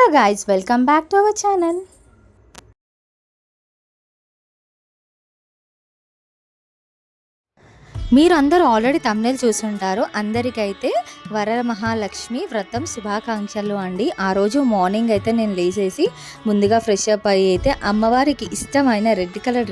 Hello guys, welcome back to our channel. మీరు అందరూ already thumbnail చూసుంటారు. అందరికైతే వరమహాలక్ష్మి వ్రతం శుభాకాంక్షలు అండి. ఆ రోజు మార్నింగ్ అయితే నేను లేచేసి ముందుగా ఫ్రెష్ అప్ అయ్యి అయితే అమ్మవారికి ఇష్టమైన రెడ్ కలర్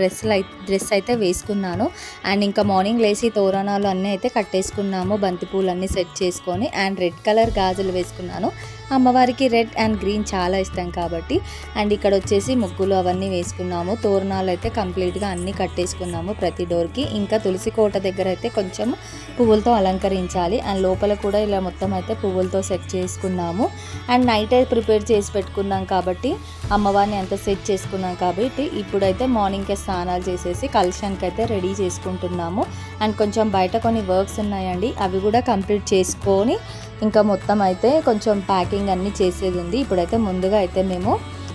డ్రెస్ అయితే వేసుకున్నాను. అండ్ ఇంకా మార్నింగ్ లేచి తోరణాలు అన్నీ అయితే కట్టేసుకున్నాము. బంతిపూలు అన్నీ సెట్ చేసుకొని అండ్ రెడ్ కలర్ గాజులు వేసుకున్నాను. అమ్మవారికి రెడ్ అండ్ గ్రీన్ చాలా ఇష్టం కాబట్టి. అండ్ ఇక్కడ వచ్చేసి ముగ్గులు అవన్నీ వేసుకున్నాము. తోరణాలు అయితే కంప్లీట్గా అన్నీ కట్టేసుకున్నాము ప్రతి డోర్కి. ఇంకా తులసి కోట దగ్గర అయితే కొంచెం పువ్వులతో అలంకరించాలి. అండ్ లోపల కూడా ఇలా మొత్తం అయితే పువ్వులతో సెట్ చేసుకున్నాము. అండ్ నైట్ అయితే ప్రిపేర్ చేసి పెట్టుకున్నాం కాబట్టి అమ్మవారిని అంతా సెట్ చేసుకున్నాం కాబట్టి ఇప్పుడైతే మార్నింగ్కే స్నానాలు చేసేసి కలశానికి అయితే రెడీ చేసుకుంటున్నాము. అండ్ కొంచెం బయట కొన్ని వర్క్స్ ఉన్నాయండి, అవి కూడా కంప్లీట్ చేసుకొని ఇంకా మొత్తం అయితే కొంచెం ప్యాకింగ్ అన్నీ చేసేది ఉంది. ఇప్పుడైతే ముందుగా అయితే మేము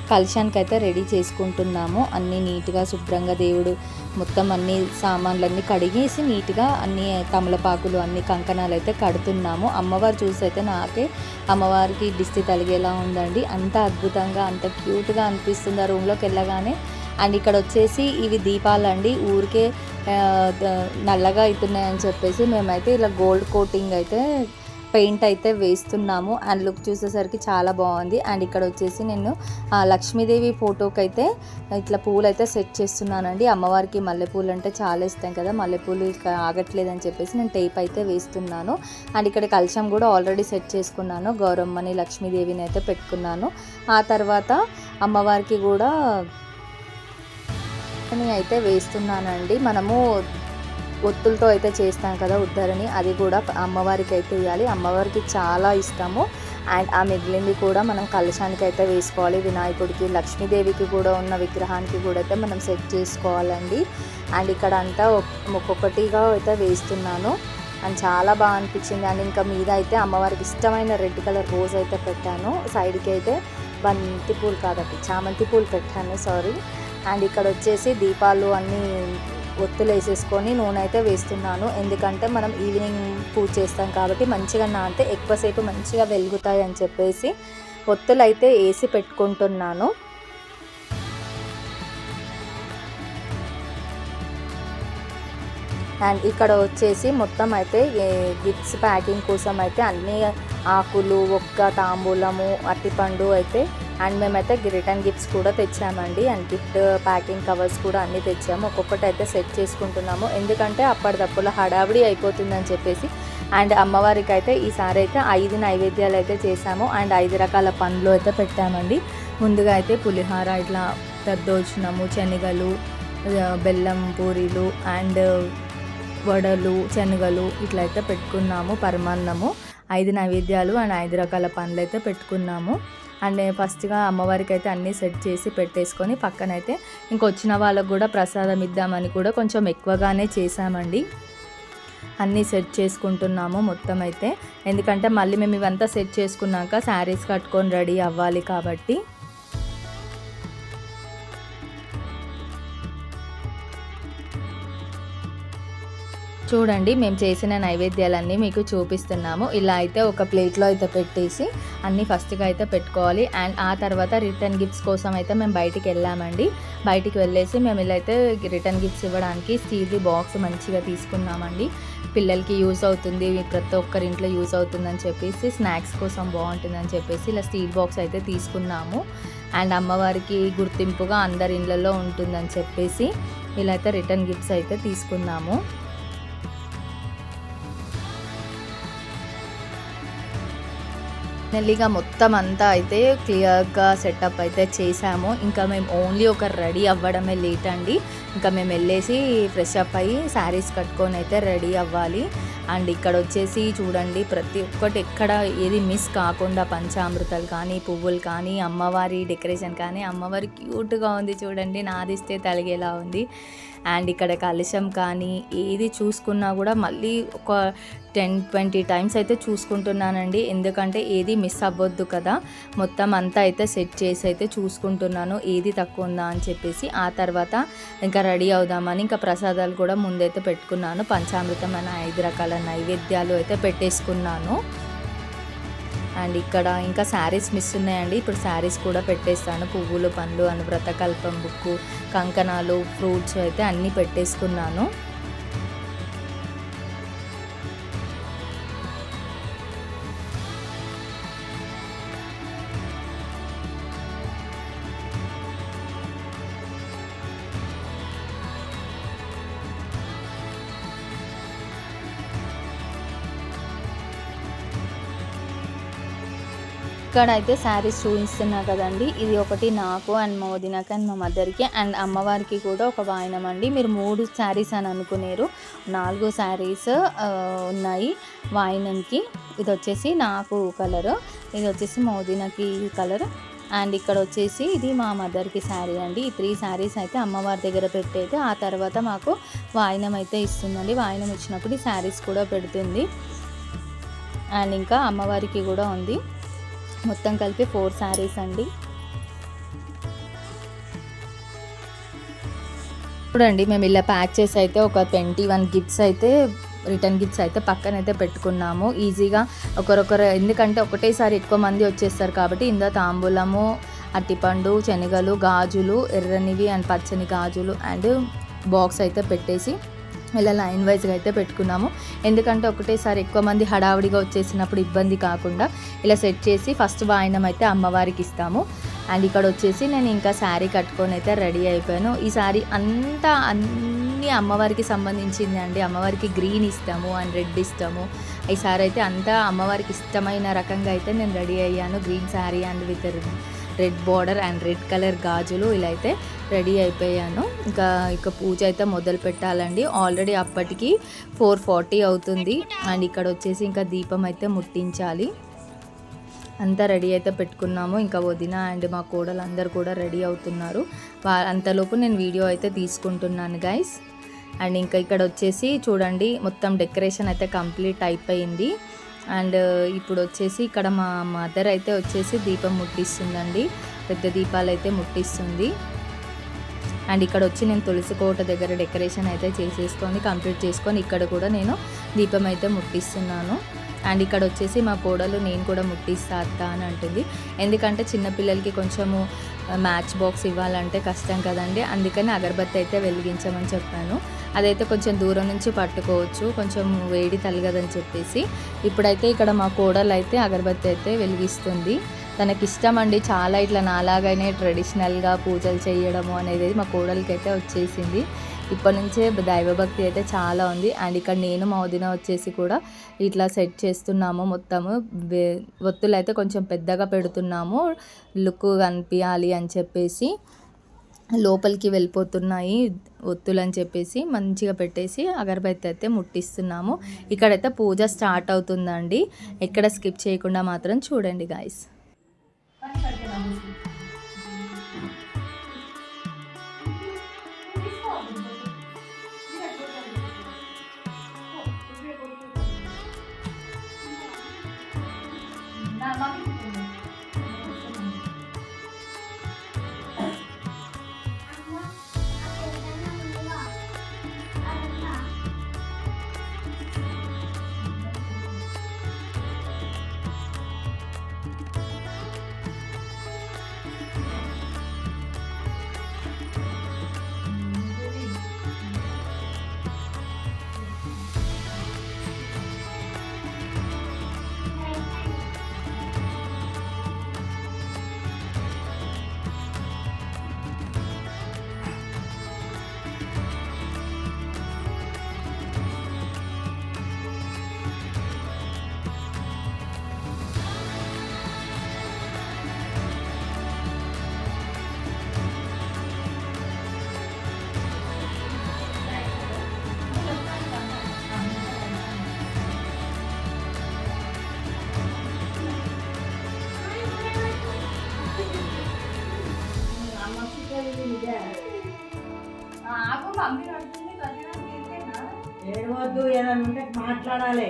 కలశానికి అయితే రెడీ చేసుకుంటున్నాము. అన్నీ నీట్గా శుభ్రంగా దేవుడు మొత్తం అన్ని సామాన్లన్నీ కడిగేసి నీట్గా అన్ని తమలపాకులు అన్ని కంకణాలు అయితే కడుతున్నాము. అమ్మవారు చూసి అయితే నాకే అమ్మవారికి దిష్టి తలిగేలా ఉందండి. అంత అద్భుతంగా అంత క్యూట్గా అనిపిస్తుంది ఆ రూమ్లోకి వెళ్ళగానే. అండ్ ఇక్కడ వచ్చేసి ఇవి దీపాలండి, ఊరికే నల్లగా అవుతున్నాయని చెప్పేసి మేమైతే ఇలా గోల్డ్ కోటింగ్ అయితే పెయింట్ అయితే వేస్తున్నాము. అండ్ లుక్ చూసేసరికి చాలా బాగుంది. అండ్ ఇక్కడ వచ్చేసి నేను లక్ష్మీదేవి ఫోటోకి అయితే ఇట్లా పూలు అయితే సెట్ చేస్తున్నానండి. అమ్మవారికి మల్లెపూలు అంటే చాలా ఇష్టం కదా, మల్లెపూలు ఇక ఆగట్లేదని చెప్పేసి నేను టేప్ అయితే వేస్తున్నాను. అండ్ ఇక్కడ కలశం కూడా ఆల్రెడీ సెట్ చేసుకున్నాను. గౌరమ్మని లక్ష్మీదేవిని అయితే పెట్టుకున్నాను. ఆ తర్వాత అమ్మవారికి కూడా అయితే వేస్తున్నానండి. మనము ఒత్తులతో అయితే చేస్తాం కదా ఉద్దరణి, అది కూడా అమ్మవారికి అయితే వేయాలి. అమ్మవారికి చాలా ఇష్టము. అండ్ ఆ మిగిలింది కూడా మనం కలశానికి అయితే వేసుకోవాలి. వినాయకుడికి, లక్ష్మీదేవికి కూడా ఉన్న విగ్రహానికి కూడా అయితే మనం సెట్ చేసుకోవాలండి. అండ్ ఇక్కడ అంతా ఒక్కొక్కటిగా అయితే వేస్తున్నాను. అండ్ చాలా బాగా అనిపించింది. అండ్ ఇంకా మీద అయితే అమ్మవారికి ఇష్టమైన రెడ్ కలర్ రోజ్ అయితే పెట్టాను. సైడ్కి అయితే బంతి పూలు కాదండి, చామంతి పూలు పెట్టాను, సారీ. అండ్ ఇక్కడ వచ్చేసి దీపాలు అన్నీ ఒత్తులు వేసేసుకొని నూనె అయితే వేస్తున్నాను. ఎందుకంటే మనం ఈవినింగ్ పూజ చేస్తాం కాబట్టి మంచిగా నానితే ఎక్కువసేపు మంచిగా వెలుగుతాయి అని చెప్పేసి ఒత్తులు అయితే వేసి పెట్టుకుంటున్నాను. అండ్ ఇక్కడ వచ్చేసి మొత్తం అయితే గిఫ్ట్స్ ప్యాకింగ్ కోసం అయితే అన్ని ఆకులు, ఒక్క తాంబూలము, అరటిపండు అయితే అండ్ మేమైతే రిటర్న్ గిఫ్ట్స్ కూడా తెచ్చామండి. అండ్ గిఫ్ట్ ప్యాకింగ్ కవర్స్ కూడా అన్నీ తెచ్చాము. ఒక్కొక్కటి అయితే సెట్ చేసుకుంటున్నాము, ఎందుకంటే అప్పటిదప్పుల హడావిడి అయిపోతుందని చెప్పేసి. అండ్ అమ్మవారికి అయితే ఈసారి అయితే 5 నైవేద్యాలు అయితే చేసాము. అండ్ 5 రకాల పండ్లు అయితే పెట్టామండి. ముందుగా అయితే పులిహార, ఇట్లా దద్దోజనము, శనగలు, బెల్లం పూరీలు అండ్ వడలు, శనగలు ఇట్లా అయితే పెట్టుకున్నాము. పరమాన్నము, 5 నైవేద్యాలు అండ్ 5 రకాల పండ్లు అయితే పెట్టుకున్నాము. అండ్ ఫస్ట్గా అమ్మవారికి అయితే అన్నీ సెట్ చేసి పెట్టేసుకొని పక్కనైతే ఇంకొచ్చిన వాళ్ళకు కూడా ప్రసాదం ఇద్దామని కూడా కొంచెం ఎక్కువగానే చేసామండి. అన్నీ సెట్ చేసుకుంటున్నాము మొత్తం అయితే, ఎందుకంటే మళ్ళీ మేము ఇవంతా సెట్ చేసుకున్నాక శారీస్ కట్టుకొని రెడీ అవ్వాలి కాబట్టి. చూడండి, మేము చేసిన నైవేద్యాలన్నీ మీకు చూపిస్తున్నాము. ఇలా అయితే ఒక ప్లేట్లో అయితే పెట్టేసి అన్నీ ఫస్ట్గా అయితే పెట్టుకోవాలి. అండ్ ఆ తర్వాత రిటర్న్ గిఫ్ట్స్ కోసం అయితే మేము బయటికి వెళ్ళామండి. బయటికి వెళ్ళేసి మేము ఇలా అయితే రిటర్న్ గిఫ్ట్స్ ఇవ్వడానికి స్టీల్ బాక్స్ మంచిగా తీసుకున్నామండి. పిల్లలకి యూజ్ అవుతుంది, ప్రతి ఒక్కరి ఇంట్లో యూజ్ అవుతుందని చెప్పేసి, స్నాక్స్ కోసం బాగుంటుందని చెప్పేసి ఇలా స్టీల్ బాక్స్ అయితే తీసుకున్నాము. అండ్ అమ్మవారికి గుర్తింపుగా అందరి ఇళ్ళల్లో ఉంటుందని చెప్పేసి ఇలా అయితే రిటర్న్ గిఫ్ట్స్ అయితే తీసుకున్నాము. నెల్లిగా మొత్తం అంతా అయితే క్లియర్గా సెటప్ అయితే చేసాము. ఇంకా మేము ఓన్లీ ఒక రెడీ అవ్వడమే లేట్ అండి. ఇంకా మేము వెళ్ళేసి ఫ్రెష్ అప్ అయ్యి శారీస్ కట్టుకొని అయితే రెడీ అవ్వాలి. అండ్ ఇక్కడ వచ్చేసి చూడండి, ప్రతి ఒక్కటి ఎక్కడ ఏది మిస్ కాకుండా పంచామృతాలు కానీ, పువ్వులు కానీ, అమ్మవారి డెకరేషన్ కానీ, అమ్మవారి క్యూట్గా ఉంది చూడండి, నాదిస్తే తలిగేలా ఉంది. అండ్ ఇక్కడ కలశం కానీ ఏది చూసుకున్నా కూడా మళ్ళీ ఒక 10-20 టైమ్స్ అయితే చూసుకుంటున్నానండి, ఎందుకంటే ఏది మిస్ అవ్వద్దు కదా. మొత్తం అంతా అయితే సెట్ చేసి అయితే చూసుకుంటున్నాను ఏది తక్కువ ఉందా అని చెప్పేసి. ఆ తర్వాత ఇంకా రెడీ అవుదామని ఇంకా ప్రసాదాలు కూడా ముందైతే పెట్టుకున్నాను. పంచామృతం అనే 5 రకాల నైవేద్యాలు అయితే పెట్టేసుకున్నాను. అండ్ ఇక్కడ ఇంకా శారీస్ మిస్ ఉన్నాయండి. ఇప్పుడు శారీస్ కూడా పెట్టేస్తాను. పువ్వులు, పండ్లు అండ్ వ్రతకల్పం బుక్కు, కంకణాలు, ఫ్రూట్స్ అయితే అన్నీ పెట్టేసుకున్నాను. ఇక్కడ అయితే శారీస్ చూపిస్తున్నా కదండి. ఇది ఒకటి నాకు అండ్ మా వదినకి అండ్ మా మదర్కి అండ్ అమ్మవారికి కూడా ఒక వాయనం అండి. మీరు 3 శారీస్ అని అనుకునేరు, 4 శారీస్ ఉన్నాయి వాయనంకి. ఇది వచ్చేసి నాకు కలరు, ఇది వచ్చేసి మా వదినకి కలర్ అండ్ ఇక్కడ వచ్చేసి ఇది మా మదర్కి శారీ అండి. ఈ 3 శారీస్ అయితే అమ్మవారి దగ్గర పెట్టయితే ఆ తర్వాత మాకు వాయనం అయితే ఇస్తుందండి. వాయనం ఇచ్చినప్పుడు ఈ శారీస్ కూడా పెడుతుంది అండ్ ఇంకా అమ్మవారికి కూడా ఉంది. మొత్తం కలిపి 4 శారీస్ అండి. చూడండి మేము ఇలా ప్యాక్ చేసి అయితే ఒక 21 గిఫ్ట్స్ అయితే రిటర్న్ గిఫ్ట్స్ అయితే పక్కనైతే పెట్టుకున్నాము ఈజీగా ఒకరొకరు. ఎందుకంటే ఒకటేసారి ఎక్కువ మంది వచ్చేస్తారు కాబట్టి ఇందులో తాంబూలము, అట్టిపండు, శనగలు, గాజులు, ఎర్రనివి అండ్ పచ్చని గాజులు అండ్ బాక్స్ అయితే పెట్టేసి ఇలా లైన్ వైజ్గా అయితే పెట్టుకున్నాము. ఎందుకంటే ఒకటేసారి ఎక్కువ మంది హడావుడిగా వచ్చేసినప్పుడు ఇబ్బంది కాకుండా ఇలా సెట్ చేసి ఫస్ట్ వాయనం అయితే అమ్మవారికి ఇస్తాము. అండ్ ఇక్కడ వచ్చేసి నేను ఇంకా శారీ కట్టుకొని అయితే రెడీ అయిపోయాను. ఈ శారీ అంతా అన్నీ అమ్మవారికి సంబంధించింది అండి. అమ్మవారికి గ్రీన్ ఇస్తాము అండ్ రెడ్ ఇస్తాము. ఈ శారీ అయితే అంతా అమ్మవారికి ఇష్టమైన రకంగా అయితే నేను రెడీ అయ్యాను. Green sari and with red border and red colour గాజులు ఇలా అయితే రెడీ అయిపోయాను. ఇక పూజ అయితే మొదలు పెట్టాలండి. ఆల్రెడీ అప్పటికి 4:40 అవుతుంది అండ్ ఇక్కడ వచ్చేసి ఇంకా దీపం అయితే ముట్టించాలి. అంతా రెడీ అయితే పెట్టుకున్నాము. ఇంకా వదిన అండ్ మా కోడలు అందరు కూడా రెడీ అవుతున్నారు. అంతలోపు నేను వీడియో అయితే తీసుకుంటున్నాను గైస్. అండ్ ఇంకా ఇక్కడ వచ్చేసి చూడండి మొత్తం డెకరేషన్ అయితే కంప్లీట్ అయిపోయింది. అండ్ ఇప్పుడు వచ్చేసి ఇక్కడ మా మదర్ అయితే వచ్చేసి దీపం ముట్టిస్తుందండి. పెద్ద దీపాలు అయితే ముట్టిస్తుంది. అండ్ ఇక్కడ వచ్చి నేను తులసి కోట దగ్గర డెకరేషన్ అయితే చేసేసుకొని కంప్లీట్ చేసుకొని ఇక్కడ కూడా నేను దీపం అయితే ముట్టిస్తున్నాను. అండ్ ఇక్కడ వచ్చేసి మా కోడలు నేను కూడా ముట్టిస్తా అత్త అని అంటుంది. ఎందుకంటే చిన్నపిల్లలకి కొంచెము మ్యాచ్ బాక్స్ ఇవ్వాలంటే కష్టం కదండి. అందుకని అగరబత్తి అయితే వెలిగించమని చెప్పాను. అదైతే కొంచెం దూరం నుంచి పట్టుకోవచ్చు, కొంచెం వేడి తలగదని చెప్పేసి ఇప్పుడైతే ఇక్కడ మా కోడలు అయితే అగరబత్తి అయితే వెలిగిస్తుంది. తనకి ఇష్టం అండి చాలా, ఇట్లా నాలాగానే ట్రెడిషనల్గా పూజలు చేయడము అనేది మా కోడలికి అయితే వచ్చేసింది. ఇప్పటి నుంచే దైవభక్తి అయితే చాలా ఉంది. అండ్ ఇక్కడ నేను మా వదిన వచ్చేసి కూడా ఇట్లా సెట్ చేస్తున్నాము. మొత్తము ఒత్తులు అయితే కొంచెం పెద్దగా పెడుతున్నాము, లుక్ కనిపించాలి అని చెప్పేసి. లోపలికి వెళ్ళిపోతున్నాయి ఒత్తులు అని చెప్పేసి మంచిగా పెట్టేసి అగరబత్తి అయితే ముట్టిస్తున్నాము. ఇక్కడైతే పూజ స్టార్ట్ అవుతుందండి. ఎక్కడ స్కిప్ చేయకుండా మాత్రం చూడండి గాయస్. ఏడవద్దు, ఏదైనా ఉంటే మాట్లాడాలి.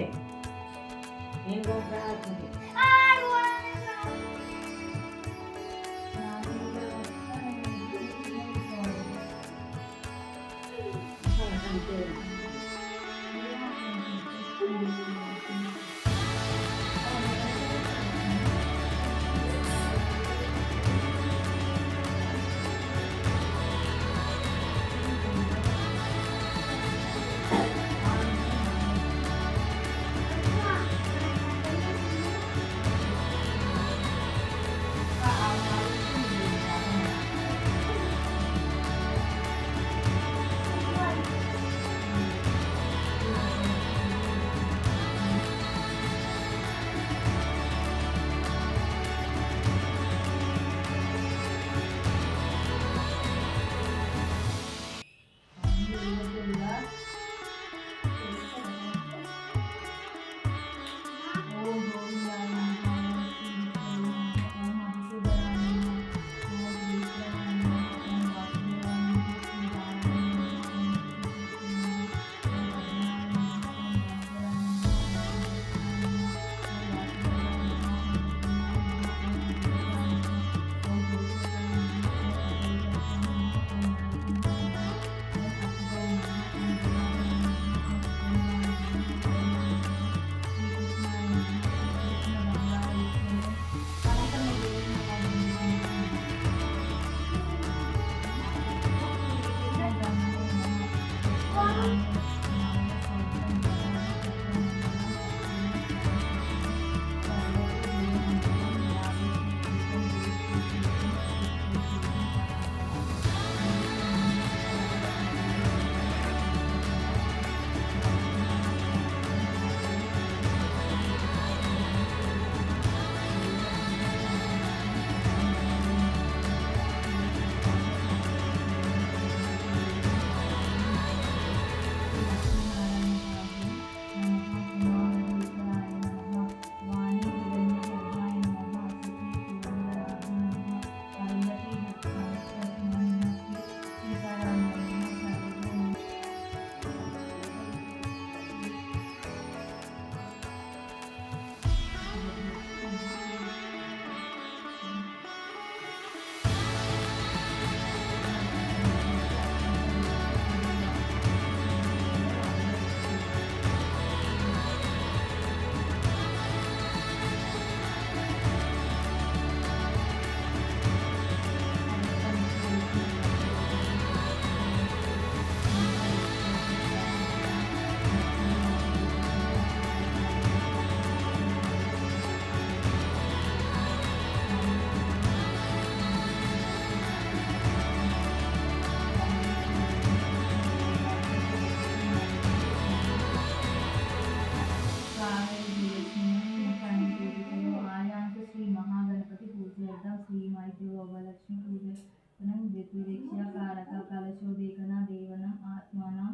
గోపాలక్ష్మి పూజనం దిక్విదీక్ష కారక కలశోదీకన దేవనం ఆత్మానం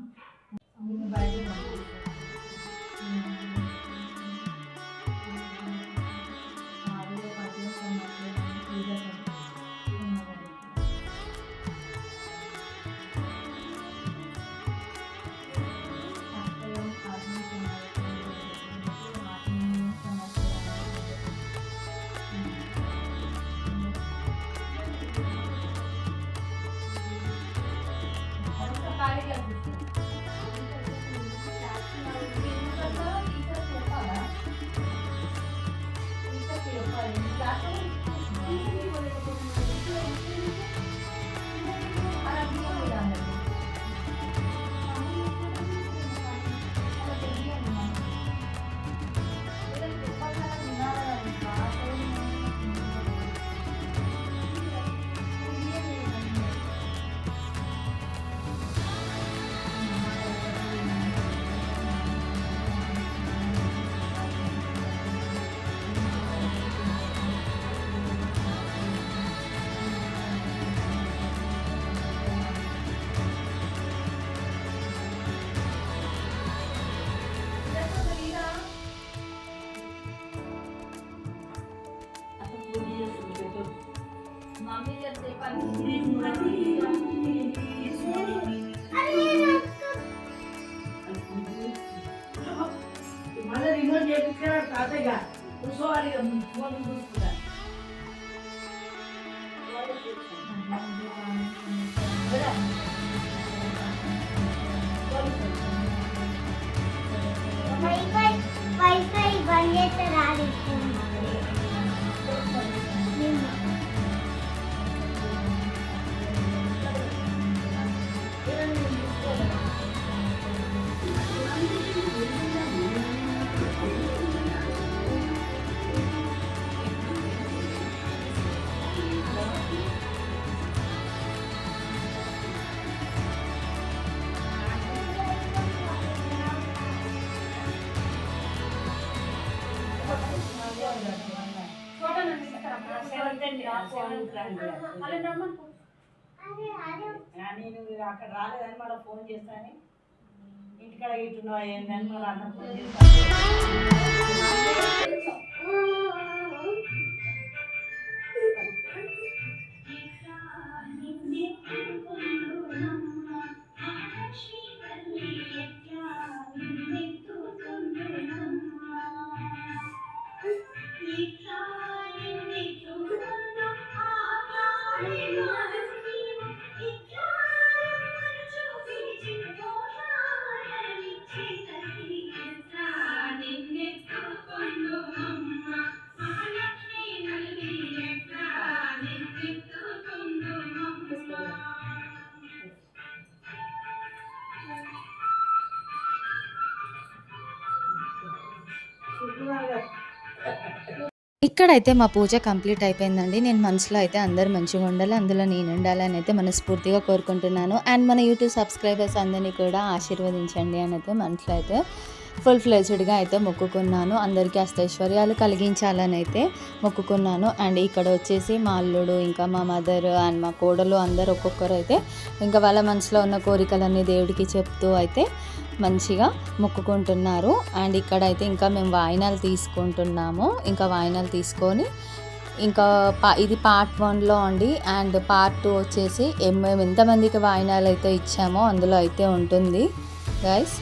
బయట మళ్ళీ రిమోట్ చేయించారు తాతయ్య కూర్చోవాలి ఫోన్ చూసుకుంటా వైఫై బంద్ చేస్తే రాదు నేను అక్కడ రాలేదని మళ్ళీ ఫోన్ చేస్తాను ఇంటికాడ ఇట్టున్నావు ఏంటని మళ్ళీ అన్న ఫోన్ చేస్తాను ఇక్కడైతే మా పూజ కంప్లీట్ అయిపోయిందండి. నేను మనసులో అయితే అందరు మంచిగా ఉండాలి, అందులో నేను ఉండాలి అని అయితే మనస్ఫూర్తిగా కోరుకుంటున్నాను. అండ్ మన యూట్యూబ్ సబ్స్క్రైబర్స్ అందరినీ కూడా ఆశీర్వదించండి అని అయితే మనసులో అయితే ఫుల్ ఫ్లెజ్డ్గా అయితే మొక్కుకున్నాను. అందరికీ అష్టైశ్వర్యాలు కలిగించాలని అయితే మొక్కుకున్నాను. అండ్ ఇక్కడ వచ్చేసి మా అల్లుడు, ఇంకా మా మదర్ అండ్ మా కోడలు అందరు ఒక్కొక్కరు అయితే ఇంకా వాళ్ళ మనసులో ఉన్న కోరికలన్నీ దేవుడికి చెప్తూ అయితే మంచిగా మొక్కుకుంటున్నారు. అండ్ ఇక్కడైతే ఇంకా మేము వాయినాలు తీసుకుంటున్నాము. ఇంకా వాయినాలు తీసుకొని ఇంకా ఇది పార్ట్ 1లో అండి. అండ్ పార్ట్ 2 వచ్చేసి మేము ఎంతమందికి వాయినాలు అయితే ఇచ్చామో అందులో అయితే ఉంటుంది గైస్.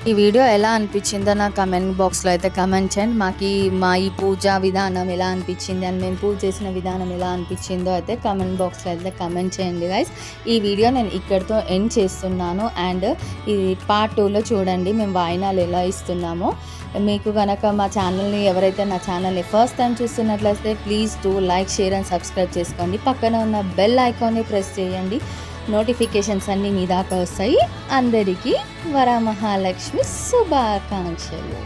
ఈ వీడియో ఎలా అనిపించిందో నా కమెంట్ బాక్స్లో అయితే కమెంట్ చేయండి. మా ఈ పూజా విధానం ఎలా అనిపించింది అని మేము పూజ చేసిన విధానం ఎలా అనిపించిందో అయితే కమెంట్ బాక్స్లో అయితే కమెంట్ చేయండి గైస్. ఈ వీడియో నేను ఇక్కడితో ఎండ్ చేస్తున్నాను. అండ్ ఇది పార్ట్ 2లో చూడండి మేము వాయినాలు ఎలా ఇస్తున్నామో. మీకు కనుక మా ఛానల్ని ఎవరైతే నా ఛానల్ని ఫస్ట్ టైం చూస్తున్నట్లయితే please do like, share and subscribe చేసుకోండి. పక్కన ఉన్న బెల్ ఐకాన్ని ప్రెస్ చేయండి. నోటిఫికేషన్స్ అన్నీ మీ దాకా వస్తాయి. అందరికీ వరమహాలక్ష్మి శుభాకాంక్షలు.